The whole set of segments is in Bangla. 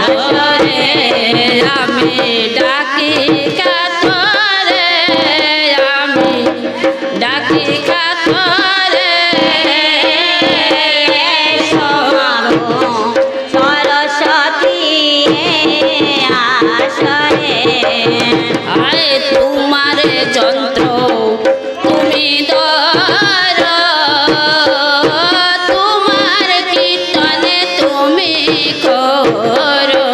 আসরে আমি ডাকি কাতরে আমি ডাকি কাতরে সরস্বতী আসরে আরে তোমার যন্ত্র তুমি ধর তোমার কীর্তনে তুমি করো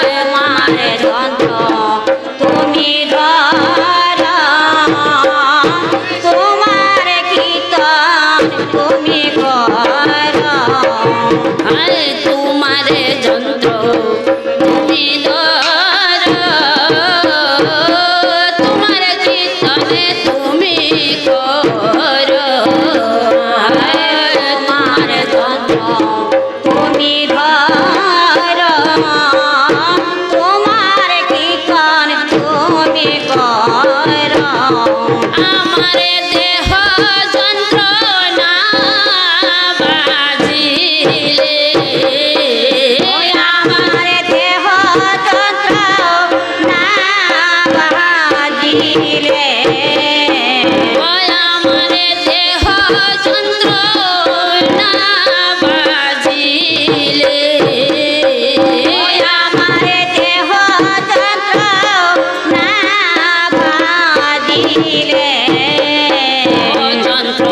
তোমার যন্ত্র তুমি ধর তোমার কীর্তন তুমি কর আরে তোমার যন্ত্র তুমি ধর তোমার কীর্তনে তুমি করো তোমার যন্ত্র তুমি ধর তোমার কীর্তন তুমি কর আমার দেহ যন্ত্রণা বাজিলে আমার দেহ যন্ত্র না বাজিলে ওই আমার দেহ যন্ত্রণা বাজিলে আমার দেহ যন্ত্র না বাজিলে যন্ত্র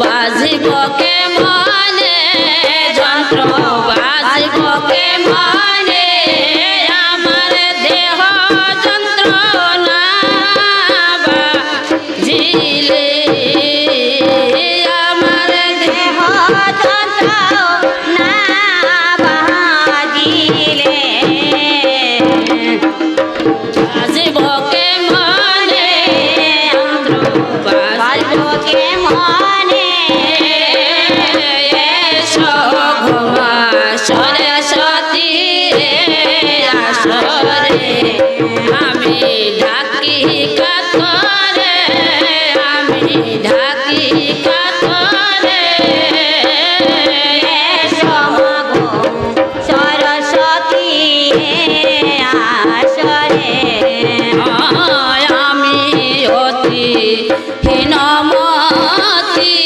বাজিব কে মনে যন্ত্র বাজিব কে মনে আমার দেহ যন্ত্রণা বাজিলে আমার দেহ দেহ যন্ত্র না বাজিলে বাজিব কে মনে যন্ত্র বাজিব বাজকে মনে এসো ঘুমা সরস্বতী আসরে আমি ডাকি কাতরে আমি ডাকি কাতরে সমাগো সরস্বতী আসরে আমি অতি হীনমতি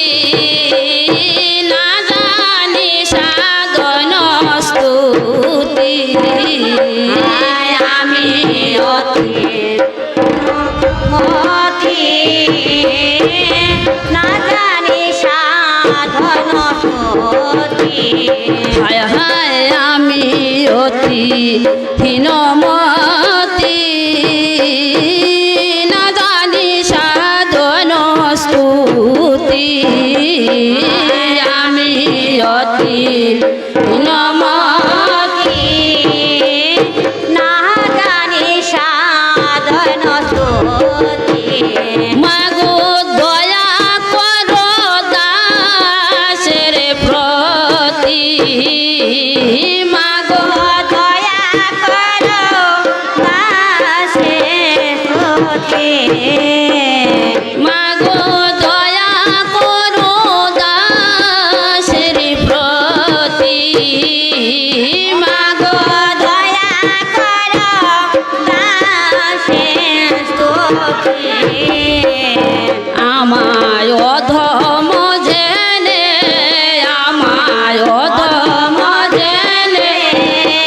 না জানি সাধন স্তুতি আমি অতি মতি না জানি সাধন সতী হায় হায় আমি অতি হীনমতি না জানি সাধন স্তুতি আমি অতি হীনমতি না জানি সাধন সতী মাগো দয়া করো দাসের প্রতি মাগো দয়া করো দাসে সতী মাগো দয়া করো দাসের প্রতি মাগো দয়া করো দাসে সতী আমায় অধম জেনে আমায় অধম জেনে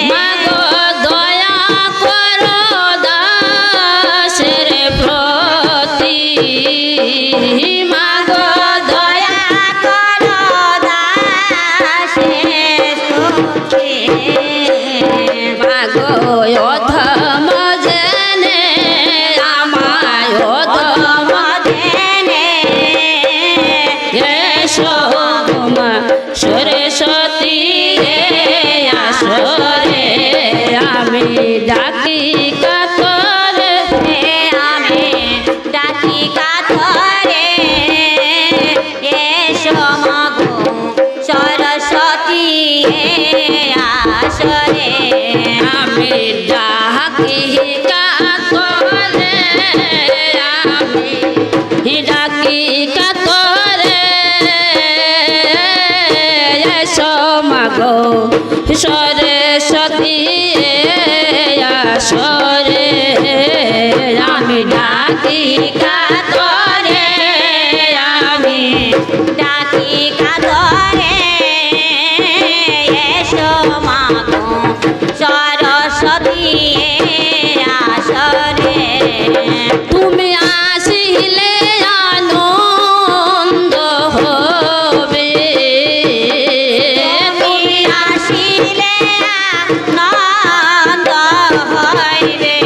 মাগো দয়া করো দাসের প্রতি মাগো দয়া করো দাসে সতী মাগো অধম জেনে আমায় অধম মদনে এসো মা সরস্বতী আসরে আমি ডাকি কাতরে আমি ডাকি কাতরে এসো মাগো সরস্বতী আসরে আমি ডাকি কাতরে আমি ডাকি কাতরে এসো মাগো সরস্বতী আসরে আমি ডাকি কাতরে আমি ডাকি কাতরে এসো মা গো সরস্বতী আসরে তুমি আসিলে আনন্দ হবে তুমি আসিলে আনন্দ হইবে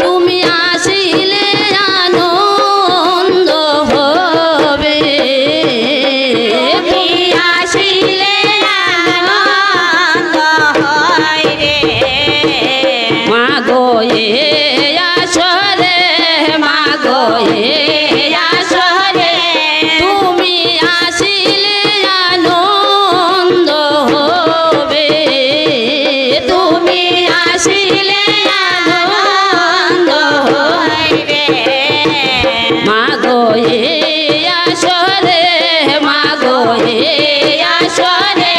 তুমি আসিলে আনন্দ হবে তুমি আসিলে আনন্দ হইবে মাগো আসরে মাগো আসরে তুমি আসিলে আনন্দ হবে তুমি আসিলে আনন্দ হইবে মাগো আসরে মাগো আসরে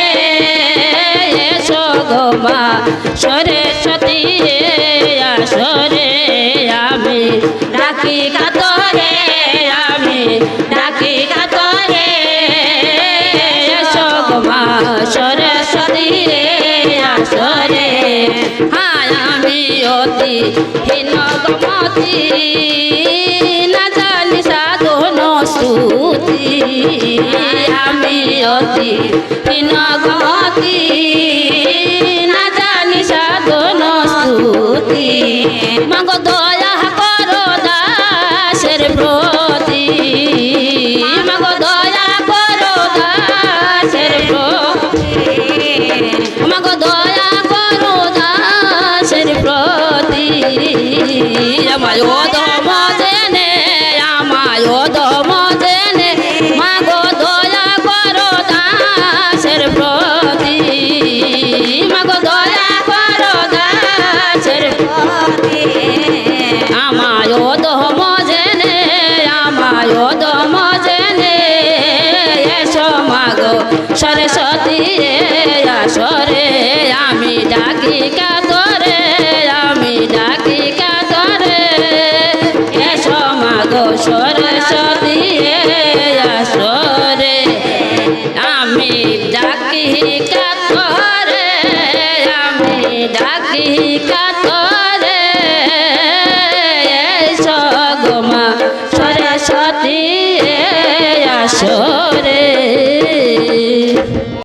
এসো গো মা সরস্বতী আসরে আমি ডাকি কাতরে আমি ডাকি কাতরে এসো গো মা সরস্বতী আসরে হায় আমি অতি হীনগমতি না জানি সাধন স্তুতি আমি অতি হীনগমতি না জানি সাধন স্তুতি মাগো দয়া করো দাসের প্রতি মাগো দয়া করো দাসের প্রতি মাগো দয়া করো দাসের প্রতি আমায় অধম জেনে আমায় অধম জেনে মাগো দয়া করো দাসের প্রতি মাগো দয়া করো দাসের প্রতি আমায় অধম জেনে আমায় অধম জেনে এসো মাগো সরস্বতী আসরে আমি ডাকি কাতরে আমি ডাকি কাতরে এসো মাগো সরস্বতী আসরে আমি ডাকি কাতরে আমি ডাকি কাতরে এসো গো মা সরস্বতী আসরে